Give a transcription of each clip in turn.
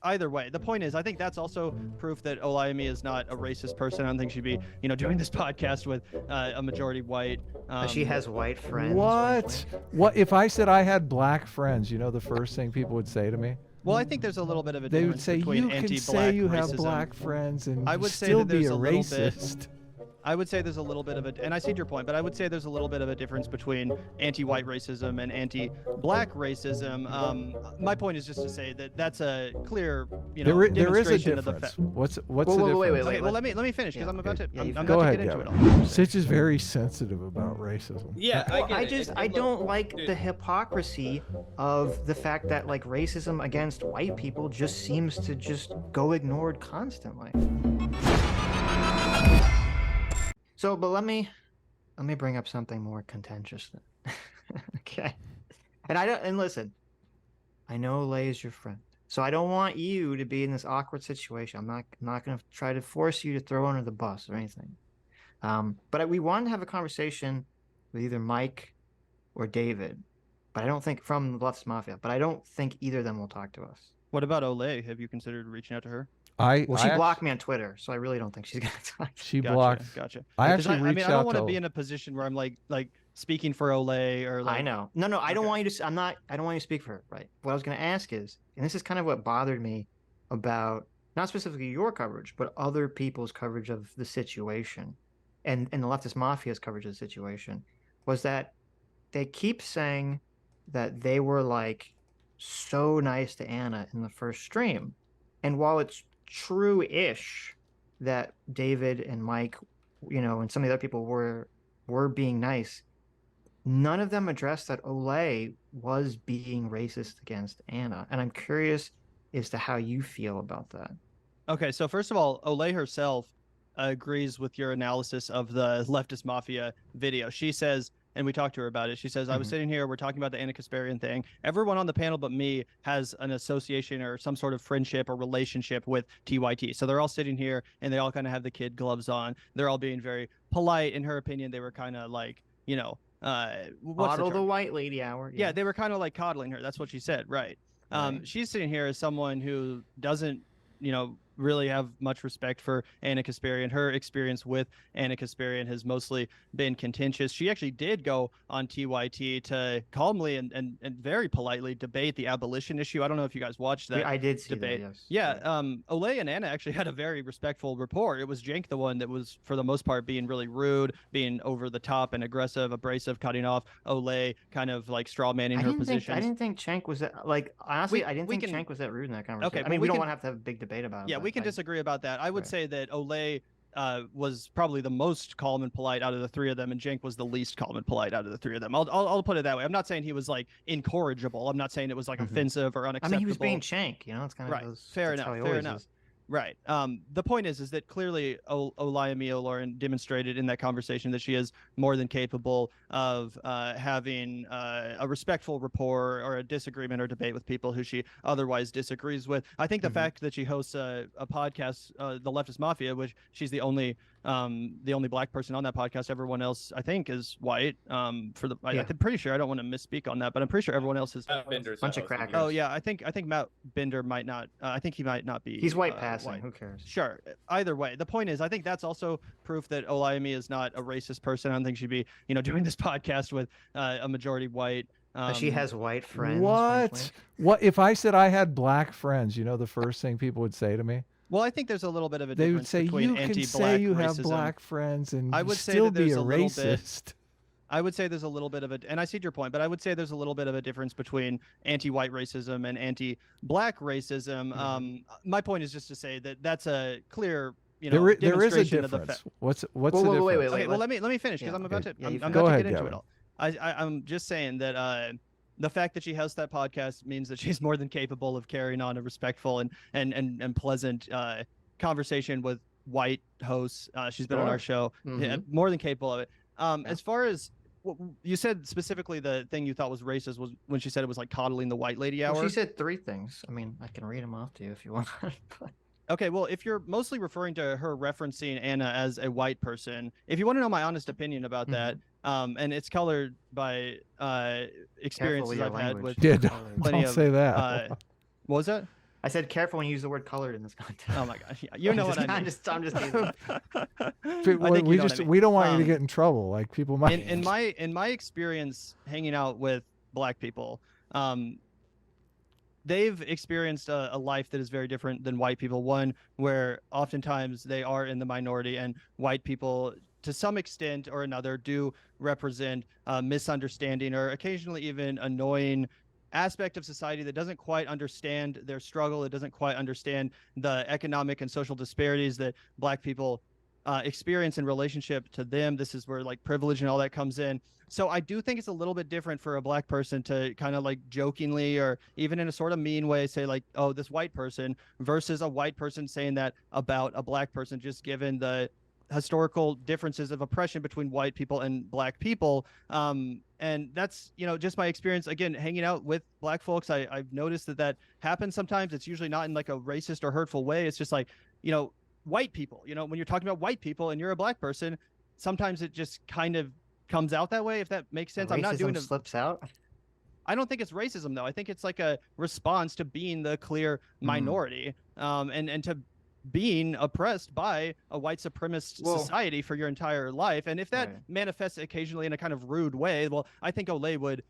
either way, the point is, I think that's also proof that Olay is not a racist person. I don't think she'd be, doing this podcast with a majority white. She has white friends. What? What if I said I had black friends? You know, the first thing people would say to me. Well, I think there's a little bit of a They would difference say between you can anti-black say you have racism. black friends and I would say still that be there's a a little bit- racist. I would say there's a little bit of a, and I see your point, but I would say there's a little bit of a difference between anti-white racism and anti-black racism. My point is just to say that that's a clear, There is a demonstration of the difference. fact. What's the Wait, difference? wait. Okay, well, let me finish because Yeah, I'm about okay. to. Yeah, I'm you about Go to ahead, get into Gavin. it all. Sitch is very sensitive about racism. Yeah, I get I it. just And I look, don't like dude, the hypocrisy of the fact that like racism against white people just seems to just go ignored constantly. So, but let me bring up something more contentious then. Okay. And listen, I know Olay is your friend. So I don't want you to be in this awkward situation. I'm not going to try to force you to throw under the bus or anything. But we wanted to have a conversation with either Mike or David, but I don't think from the Leftist Mafia, but I don't think either of them will talk to us. What about Olay? Have you considered reaching out to her? Well, she blocked me on Twitter, so I really don't think she's gonna talk. She Gotcha, blocked. Gotcha. I Yeah, 'cause actually I reached mean, I don't out want to to. be in a position where I'm like speaking for Olay or like. I know. No, I don't Okay. want you to. I don't want you to speak for her. Right. What I was gonna ask is, and this is kind of what bothered me about not specifically your coverage, but other people's coverage of the situation, and the Leftist Mafia's coverage of the situation, was that they keep saying that they were like so nice to Ana in the first stream, and while it's true-ish that David and Mike, and some of the other people were being nice, none of them addressed that Olay was being racist against Ana, and I'm curious as to how you feel about that. Okay, so first of all, Olay herself agrees with your analysis of the Leftist Mafia video. She says, and we talked to her about it, she says, I was sitting here, we're talking about the Ana Kasparian thing. Everyone on the panel but me has an association or some sort of friendship or relationship with TYT. So they're all sitting here and they all kind of have the kid gloves on. They're all being very polite. In her opinion, they were kind of like, Coddle the white lady hour. Yeah, they were kind of like coddling her. That's what she said, right? Right. She's sitting here as someone who doesn't, really have much respect for Ana Kasparian. Her experience with Ana Kasparian has mostly been contentious. She actually did go on TYT to calmly and very politely debate the abolition issue. I don't know if you guys watched that. I did see debate. that, yes. Yeah, Olay and Ana actually had a very respectful rapport. It was Cenk the one that was, for the most part, being really rude, being over the top and aggressive, abrasive, cutting off Olay, kind of like straw manning her positions. I didn't think Cenk was that, like, honestly, I didn't think Cenk was that rude in that conversation. Okay, I mean, we we don't can- want to have a big debate about it. Yeah, we can disagree about that. I would Right. say that Olay was probably the most calm and polite out of the three of them, and Cenk was the least calm and polite out of the three of them. I'll put it that way. I'm not saying he was like incorrigible. I'm not saying it was like offensive or I unacceptable. mean, he was being Cenk, it's kind of Right. those, Fair that's enough. how he Fair always enough. is. Right. The point is that clearly Olay Lauren demonstrated in that conversation that she is more than capable of having a respectful rapport or a disagreement or debate with people who she otherwise disagrees with. I think the fact that she hosts a podcast, the Leftist Mafia, which she's the only black person on that podcast. Everyone else, I think, is white. I'm pretty sure. I don't want to misspeak on that, but I'm pretty sure everyone else is. Bunch of crackers. Oh yeah, I think Matt Bender might not. I think he might not be. He's white passing. white. Who cares? Sure. Either way, the point is, I think that's also proof that Olay is not a racist person. I don't think she'd be, doing this podcast with a majority white. She has white friends. What? What if I said I had black friends? You know, the first thing people would say to me. Well, I think there's a little bit of a They would difference say between you can anti-black say you have racism. black friends and I would say still that be there's a a little bit- racist. I would say there's a little bit of a, and I see your point, but I would say there's a little bit of a difference between anti-white racism and anti-black racism. My point is just to say that that's a clear, There is a demonstration of the difference. fact. What's the Wait, difference? wait, Okay, well, let me finish because Yeah, I'm about okay. to. Yeah, I'm you about Go to ahead, get into Gavin. it all. I'm just saying that the fact that she hosts that podcast means that she's more than capable of carrying on a respectful and pleasant conversation with white hosts. She's been on our show, yeah, more than capable of it. As far as what you said specifically, the thing you thought was racist was when she said it was like coddling the white lady hour. Well, she said three things. I mean, I can read them off to you if you want. Okay, well, if you're mostly referring to her referencing Ana as a white person, if you want to know my honest opinion about that, and it's colored by experiences your I've had language. with Yeah, plenty don't of, say that. what was that? I said careful when you use the word colored in this context. Oh my gosh, yeah, you know what I mean. I'm just teasing. I think we you know what just I mean. we don't want you to get in trouble. Like people might. In my experience hanging out with Black people, they've experienced a life that is very different than white people. One where oftentimes they are in the minority, and white people, to some extent or another, do represent misunderstanding or occasionally even annoying aspect of society that doesn't quite understand their struggle. It doesn't quite understand the economic and social disparities that Black people experience in relationship to them. This is where like privilege and all that comes in. So I do think it's a little bit different for a Black person to kind of like jokingly or even in a sort of mean way say like, oh, this white person, versus a white person saying that about a Black person, just given the historical differences of oppression between white people and Black people. And that's, just my experience, again, hanging out with Black folks. I've noticed that happens sometimes. It's usually not in like a racist or hurtful way. It's just like, white people, when you're talking about white people and you're a Black person, sometimes it just kind of comes out that way, if that makes sense. I'm not doing it. Slips out. I don't think it's racism though. I think it's like a response to being the clear minority, and to being oppressed by a white supremacist society for your entire life. And if that manifests occasionally in a kind of rude way, well, I think Olay would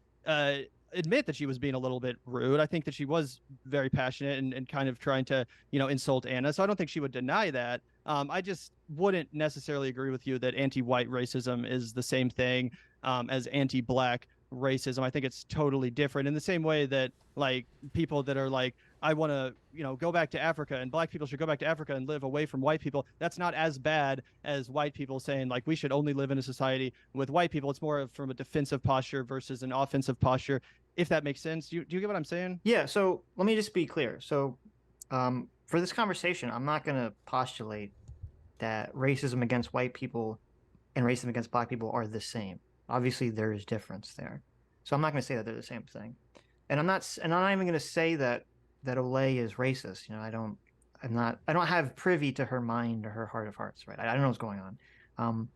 admit that she was being a little bit rude. I think that she was very passionate and kind of trying to, insult Ana. So I don't think she would deny that. I just wouldn't necessarily agree with you that anti-white racism is the same thing as anti-Black racism. I think it's totally different, in the same way that like people that are like, I want to, go back to Africa and Black people should go back to Africa and live away from white people. That's not as bad as white people saying like we should only live in a society with white people. It's more from a defensive posture versus an offensive posture, if that makes sense. Do you get what I'm saying? Yeah. So let me just be clear. So for this conversation, I'm not going to postulate that racism against white people and racism against Black people are the same. Obviously, there is difference there. So I'm not going to say that they're the same thing. And I'm not even going to say that Olay is racist. I don't have privy to her mind or her heart of hearts, right? I don't know what's going on.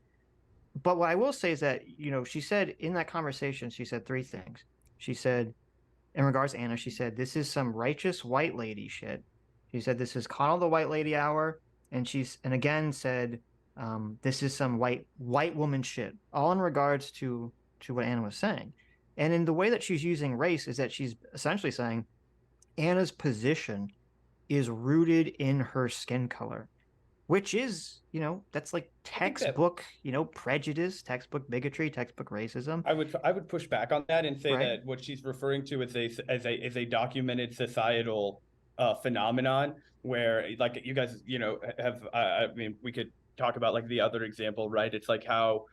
But what I will say is that, she said in that conversation, she said three things. She said, in regards to Ana, she said, this is some righteous white lady shit. She said, this is coddle the white lady hour. And again said, this is some white woman shit, all in regards to what Ana was saying. And in the way that she's using race is that she's essentially saying Ana's position is rooted in her skin color, which is, that's like textbook, prejudice, textbook bigotry, textbook racism. I would push back on that and say that what she's referring to is a documented societal phenomenon where, like, you guys, have, I mean, we could talk about like the other example, right? It's like how,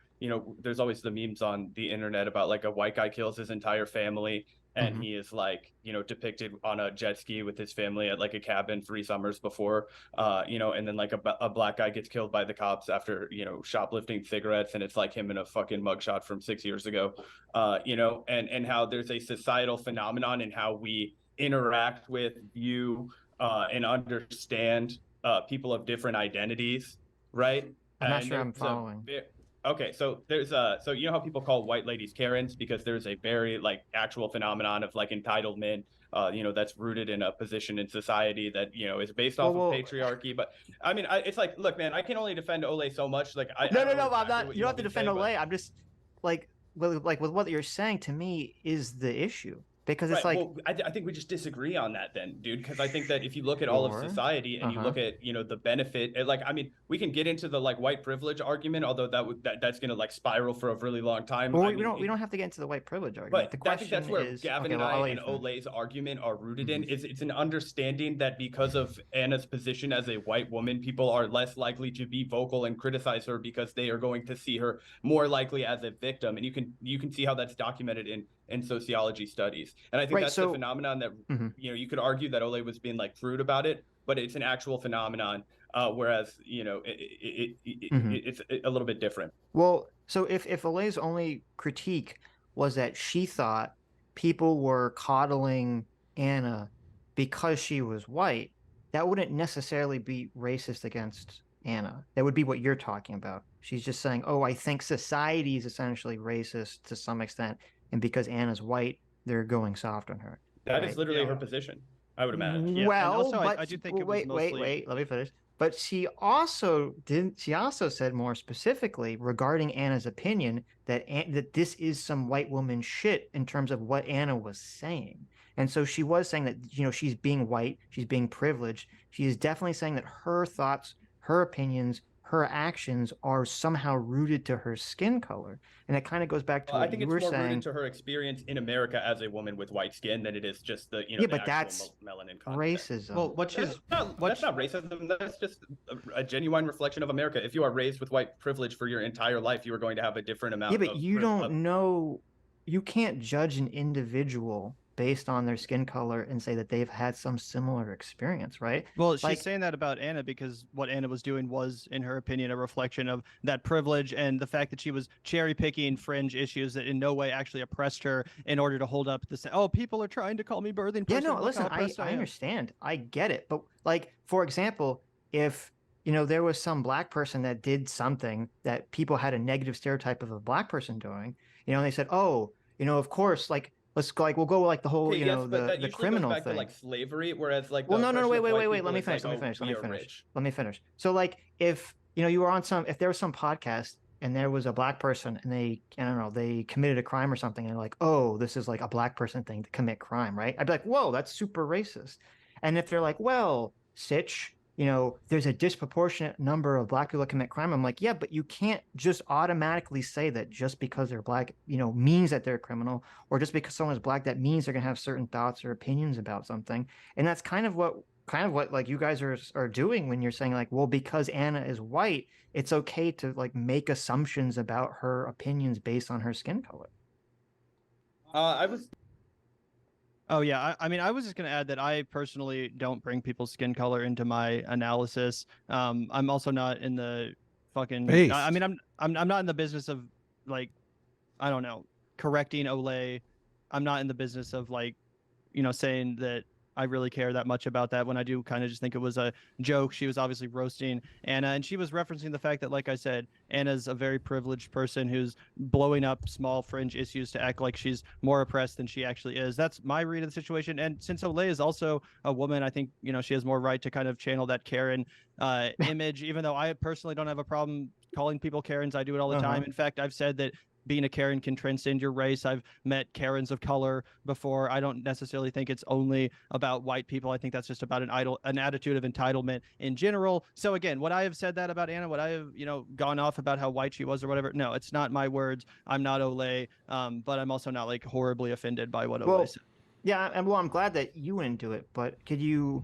there's always the memes on the internet about like a white guy kills his entire family and he is like, depicted on a jet ski with his family at like a cabin 3 summers before, and then like a Black guy gets killed by the cops after, shoplifting cigarettes, and it's like him in a fucking mugshot from 6 years ago, and how there's a societal phenomenon in how we interact with, view, and understand people of different identities, right? I'm not sure I'm following. Okay, so there's so you know how people call white ladies Karens, because there's a very like actual phenomenon of like entitlement, that's rooted in a position in society that is based off of patriarchy. But I mean, it's like, look, man, I can only defend Olay so much. Like, I'm not. You don't have to defend Olay. I'm just like with what you're saying to me is the issue. Because it's like, well, I think we just disagree on that then, dude. Because I think that if you look at all of society and you look at, the benefit, like, I mean, we can get into the like white privilege argument, although that's going to like spiral for a really long time. Well, we don't have to get into the white privilege argument. But the question that's where Gavin and Olay's argument are rooted in. It's an understanding that because of Ana's position as a white woman, people are less likely to be vocal and criticize her because they are going to see her more likely as a victim. And you can see how that's documented in sociology studies. And I think that's the phenomenon that, you could argue that Olay was being like crude about it, but it's an actual phenomenon. Whereas, it's a little bit different. Well, so if Olay's only critique was that she thought people were coddling Ana because she was white, that wouldn't necessarily be racist against Ana. That would be what you're talking about. She's just saying, oh, I think society is essentially racist to some extent. And because Ana's white, they're going soft on her. That is literally her position. I would imagine. Yeah, and Well, also but I do think it was wait, mostly... wait, let me finish. But she also didn't. She also said more specifically regarding Anna's opinion that that this is some white woman shit in terms of what Anna was saying. And so she was saying that, you know, she's being white, she's being privileged. She is definitely saying that her thoughts, her opinions, her actions are somehow rooted to her skin color. And it kind of goes back to I what think you it's were more saying. rooted to her experience in America as a woman with white skin than it is just the, you know, Yeah, the but actual that's melanin content. racism. Well, what she's That's not racism. That's just a genuine reflection of America. If you are raised with white privilege for your entire life, you are going to have a different amount. Yeah, but you don't know. You can't judge an individual based on their skin color and say that they've had some similar experience, right? Well, she's Like, saying that about Anna because what Anna was doing was, in her opinion, a reflection of that privilege and the fact that she was cherry picking fringe issues that in no way actually oppressed her in order to hold up this. Oh, people are trying to call me birthing person. yeah, no, Look listen, how I oppressed I am. understand. I get it. But like, for example, if you know there was some black person that did something that people had a negative stereotype of a black person doing, you know, and they said, oh, you know, of course, like let's go, like we'll go like the whole, Okay, you yes, know, but that the usually criminal goes back thing. to like slavery, whereas like Well, the no, oppression wait, of wait, white wait, wait. people Let me is finish. like, Let me finish. we Let me are finish. rich. Let me finish. So, like, if you know you were on some, if there was some podcast and there was a black person and they, I don't know, they committed a crime or something, and they're like, oh, this is like a black person thing to commit crime, right? I'd be like, whoa, that's super racist. And if they're like, well, Sitch, you know, there's a disproportionate number of black people that commit crime. I'm like, yeah, but you can't just automatically say that just because they're black, you know, means that they're a criminal, or just because someone is black, that means they're gonna have certain thoughts or opinions about something. And that's kind of what like you guys are doing when you're saying like, well, because Anna is white, it's okay to like make assumptions about her opinions based on her skin color. I was Oh yeah, I mean, I was just gonna add that I personally don't bring people's skin color into my analysis. I'm also not in the fucking. I Based. mean, I'm not in the business of like, I don't know, correcting Olay. I'm not in the business of like, saying that I really care that much about that when I do kind of just think it was a joke. She was obviously roasting Anna, and she was referencing the fact that, like I said, Anna's a very privileged person who's blowing up small fringe issues to act like she's more oppressed than she actually is. That's my read of the situation. And since Olay is also a woman, I think, she has more right to kind of channel that Karen image, even though I personally don't have a problem calling people Karens. I do it all the time. In fact, I've said that being a Karen can transcend your race. I've met Karens of color before. I don't necessarily think it's only about white people. I think that's just about an attitude of entitlement in general. So again, would I have said that about Anna? Would I have, gone off about how white she was or whatever? No, it's not my words. I'm not Olay, but I'm also not like horribly offended by what Olay said. Yeah, and well, I'm glad that you wouldn't do it, but you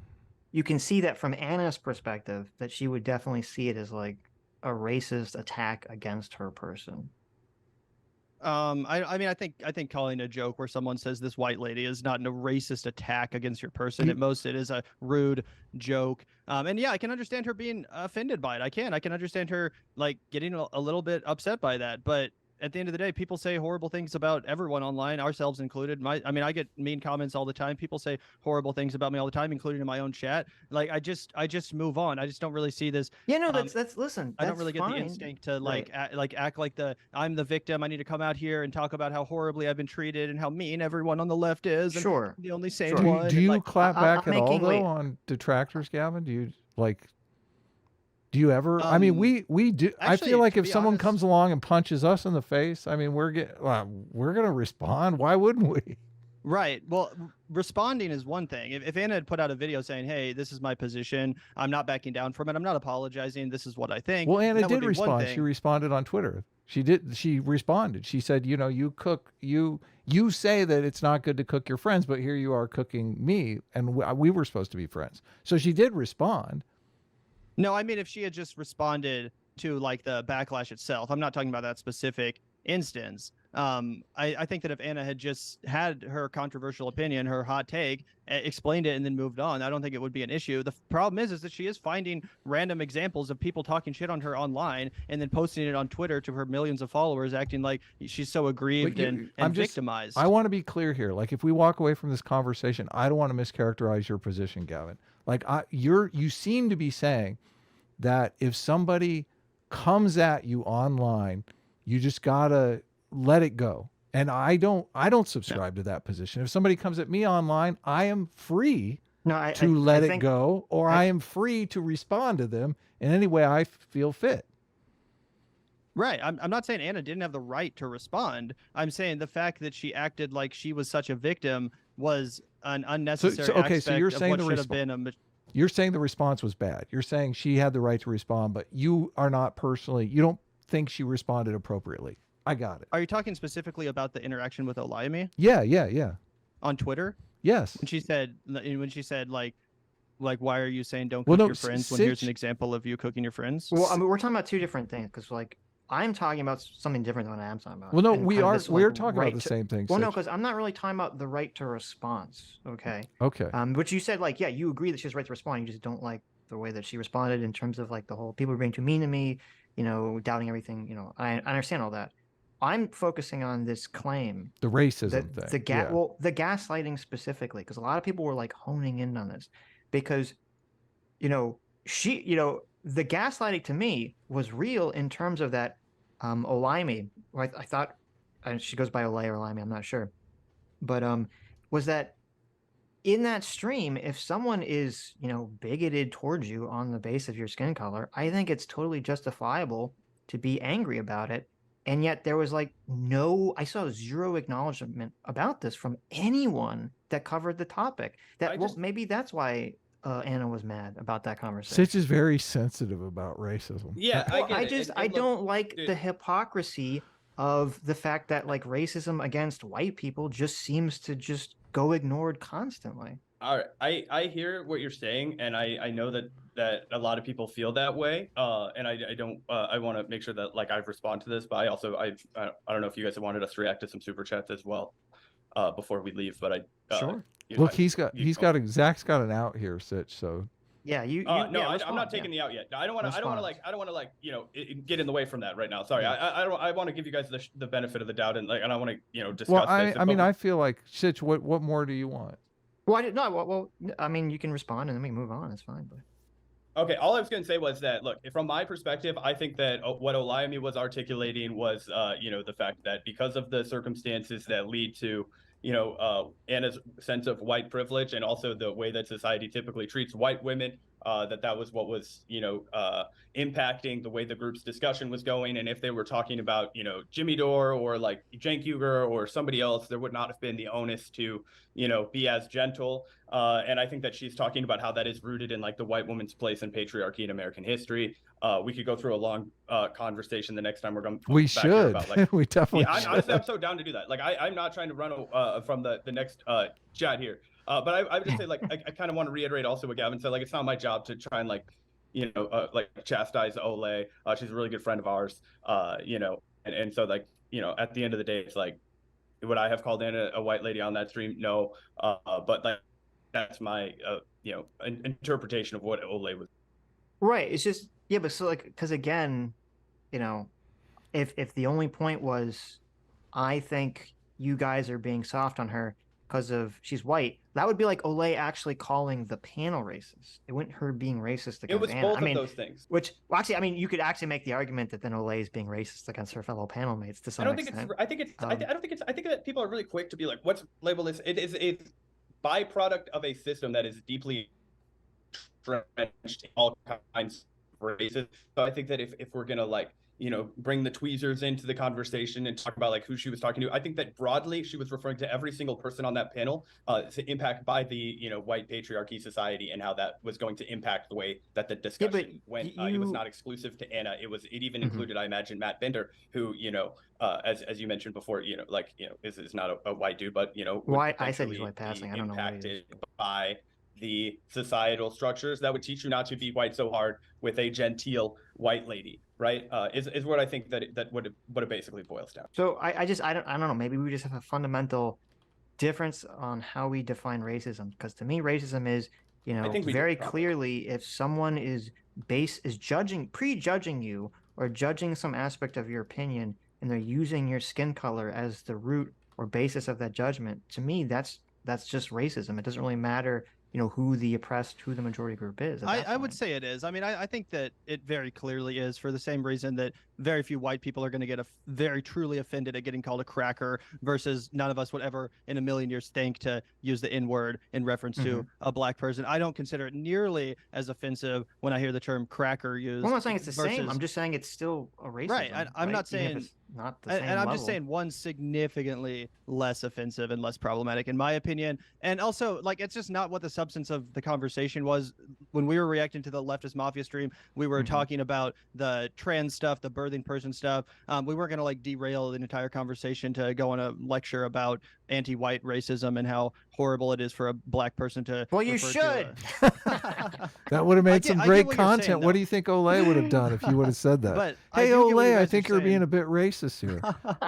can see that from Anna's perspective that she would definitely see it as like a racist attack against her person. I mean, I think calling a joke where someone says this white lady is not a racist attack against your person. At most, it is a rude joke. And yeah, I can understand her being offended by it. I can understand her like getting a little bit upset by that. But at the end of the day, people say horrible things about everyone online, ourselves included. I mean, I get mean comments all the time. People say horrible things about me all the time, including in my own chat. Like, I just move on. I just don't really see this. Yeah, no, that's listen. I don't really get fine. the instinct to Right. act like I'm the victim. I need to come out here and talk about how horribly I've been treated and how mean everyone on the left is. And Sure. I'm the only sane Sure. one. Do you like, clap back I'm at all making- though wait. on detractors, Gavin? Do you like? Do you ever? I mean, we do. I actually, feel like to if be someone honest- comes along and punches us in the face, I mean, we're gonna respond. Why wouldn't we? Right. Well, responding is one thing. If Anna had put out a video saying, "Hey, this is my position. I'm not backing down from it. I'm not apologizing. This is what I think." Well, Anna that would did be one respond. thing. She responded on Twitter. She did. She responded. She said, you cook. You say that it's not good to cook your friends, but here you are cooking me, and we were supposed to be friends. So she did respond. No, I mean, if she had just responded to like the backlash itself, I'm not talking about that specific instance. I think that if Anna had just had her controversial opinion, her hot take, explained it and then moved on, I don't think it would be an issue. The problem is that she is finding random examples of people talking shit on her online and then posting it on Twitter to her millions of followers, acting like she's so aggrieved and victimized. I want to be clear here. Like, if we walk away from this conversation, I don't want to mischaracterize your position, Gavin. Like, you seem to be saying that if somebody comes at you online, you just gotta let it go. And I don't subscribe to that position. If somebody comes at me online, I am free No, I let it think go, or I am free to respond to them in any way I feel fit. Right. I'm not saying Ana didn't have the right to respond. I'm saying the fact that she acted like she was such a victim was an unnecessary okay, so you're aspect of saying what the should have been a You're saying the response was bad. You're saying she had the right to respond, but you are not personally, you don't think she responded appropriately. I got it. Are you talking specifically about the interaction with Olayemi Yeah. on Twitter? Yes. When she said like why are you saying don't Well, cook no, your friends when here's an Sitch- example of you cooking your friends? Well, I mean, we're talking about two different things because, like, I'm talking about something different than what I'm talking about. Well, no, and we kind of are. this, We're like, talking right about the to- same thing. Well, no, Sitch. because I'm not really talking about the right to response. Okay. Okay. Which you said, like, yeah, you agree that she has right to respond. You just don't like the way that she responded in terms of like the whole people are being too mean to me, doubting everything. I understand all that. I'm focusing on this claim, The racism the thing. the gaslighting specifically, because a lot of people were like honing in on this, because she, the gaslighting to me was real in terms of that Olayemi, I thought, and she goes by Olay or Olayemi, I'm not sure, but was that in that stream, if someone is, bigoted towards you on the base of your skin color, I think it's totally justifiable to be angry about it. And yet there was like I saw zero acknowledgement about this from anyone that covered the topic. Maybe that's why Ana was mad about that conversation. Sitch is very sensitive about racism. Yeah, I get it. I don't like dude, the hypocrisy of the fact that like racism against white people just seems to just go ignored constantly. All right, I hear what you're saying, and I know that a lot of people feel that way. And I don't I want to make sure that like I respond to this, but I don't know if you guys wanted us to react to some super chats as well, before we leave. But Sure. Look, Zach's got an out here, Sitch. So yeah, I'm not taking the out yet. I don't want to get in the way from that right now. Sorry, Yeah. I want to give you guys the benefit of the doubt, and I want to discuss well, this. I feel like Sitch. What more do you want? Well, I mean, you can respond and then we move on. It's fine, but. Okay, all I was going to say was that, look, from my perspective, I think that what Olayemi was articulating was, the fact that because of the circumstances that lead to, Anna's sense of white privilege and also the way that society typically treats white women, that was what was, impacting the way the group's discussion was going. And if they were talking about, Jimmy Dore or like Cenk Uygur or somebody else, there would not have been the onus to, be as gentle. And I think that she's talking about how that is rooted in like the white woman's place in patriarchy in American history. We could go through a long conversation the next time we're going. We should. About, like, we definitely. Yeah, should. honestly, I'm so down to do that. Like, I'm not trying to run from the next chat here. But I would just say, like, I kind of want to reiterate also what Gavin said. Like, it's not my job to try and like chastise Olay. She's a really good friend of ours. And so like, at the end of the day, it's like, would I have called in a white lady on that stream? No. But like, that's my interpretation of what Olay was. Right. It's just but so like because again, if the only point was, I think you guys are being soft on her because of she's white, that would be like Olay actually calling the panel racist. It wasn't her being racist against It was Ana. both of those things. Which, well, actually, I mean, you could actually make the argument that then Olay is being racist against her fellow panel mates to some extent. I think that people are really quick to be like, what's labeled as it is a byproduct of a system that is deeply entrenched in all kinds of races. So I think that if we're gonna like bring the tweezers into the conversation and talk about like who she was talking to, I think that broadly she was referring to every single person on that panel to impact by the white patriarchy society and how that was going to impact the way that the discussion went. It was not exclusive to Ana. It even included, I imagine, Matt Bender, who as you mentioned before, is not a white dude, but why I said he's white passing. I don't know why impacted by the societal structures that would teach you not to be white so hard with a genteel white lady, right? Is what I think that what it basically boils down. So I don't know. Maybe we just have a fundamental difference on how we define racism. Because to me, racism is very clearly if someone is prejudging you or judging some aspect of your opinion, and they're using your skin color as the root or basis of that judgment. To me, that's just racism. It doesn't really matter who the oppressed, who the majority group is. I would say it is. I mean, I think that it very clearly is, for the same reason that very few white people are going to get very truly offended at getting called a cracker, versus none of us would ever in a million years think to use the N-word in reference to a black person. I don't consider it nearly as offensive when I hear the term cracker used. Well, I'm not saying it's the same. I'm just saying it's still a racism. Right. I'm not saying it's not the same and I'm level. just saying one's significantly less offensive and less problematic, in my opinion. And also, like, it's just not what the substance of the conversation was. When we were reacting to the Leftist Mafia stream, we were talking about the trans stuff, the birthing person stuff. We weren't going to like derail the entire conversation to go on a lecture about anti-white racism and how horrible it is for a black person to. Well, you should. That would have made some great content. Saying, what do you think Olay would have done if you would have said that? But hey, Olay, I think you're being a bit racist here.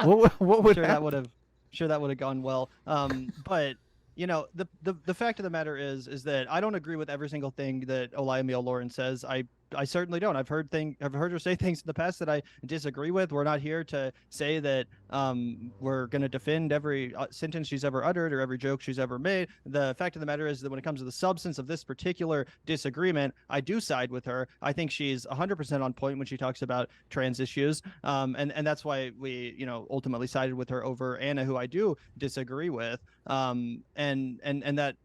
what would happen? Sure, that would have gone well. But the fact of the matter is that I don't agree with every single thing that Olay Lauren says. I certainly don't. I've heard her say things in the past that I disagree with. We're not here to say that we're going to defend every sentence she's ever uttered or every joke she's ever made. The fact of the matter is that when it comes to the substance of this particular disagreement, I do side with her. I think she's 100% on point when she talks about trans issues, and that's why we ultimately sided with her over Ana, who I do disagree with, and that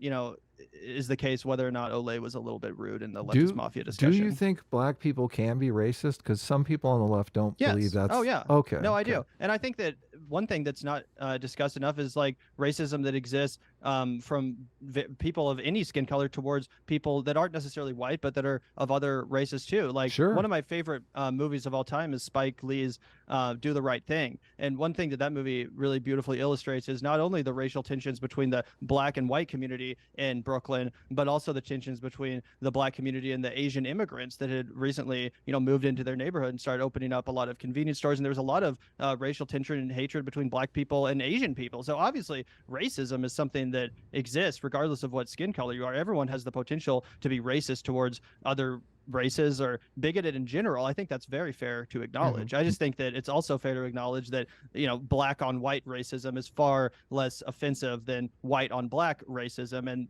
is the case whether or not Olay was a little bit rude in the Leftist Mafia discussion. Do you think black people can be racist? Because some people on the left don't believe that's... Oh, yeah. Okay. No, I do. And I think that one thing that's not discussed enough is like racism that exists from people of any skin color towards people that aren't necessarily white, but that are of other races too. Like one of my favorite movies of all time is Spike Lee's Do the Right Thing. And one thing that movie really beautifully illustrates is not only the racial tensions between the black and white community in Brooklyn, but also the tensions between the black community and the Asian immigrants that had recently, moved into their neighborhood and started opening up a lot of convenience stores. And there was a lot of racial tension and hatred between black people and Asian people. So obviously racism is something that exists regardless of what skin color you are. Everyone has the potential to be racist towards other races or bigoted in general. I think that's very fair to acknowledge. I just think that it's also fair to acknowledge that black on white racism is far less offensive than white on black racism, and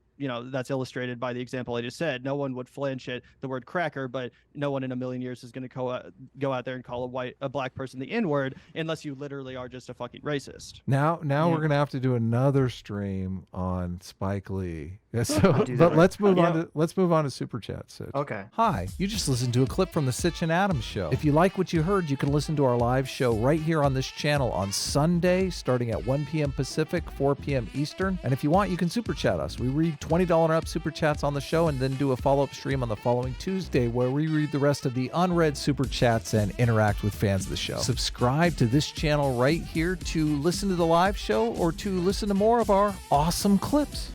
that's illustrated by the example I just said. No one would flinch at the word cracker, but no one in a million years is going to go out there and call a black person the N-word unless you literally are just a fucking racist. Now we're going to have to do another stream on Spike Lee. So, but let's move on to Super Chat, Sitch. Okay. Hi, you just listened to a clip from the Sitch and Adams show. If you like what you heard, you can listen to our live show right here on this channel on Sunday, starting at 1 p.m. Pacific, 4 p.m. Eastern. And if you want, you can Super Chat us. We read $20 and up Super Chats on the show and then do a follow-up stream on the following Tuesday where we read the rest of the unread Super Chats and interact with fans of the show. Subscribe to this channel right here to listen to the live show or to listen to more of our awesome clips.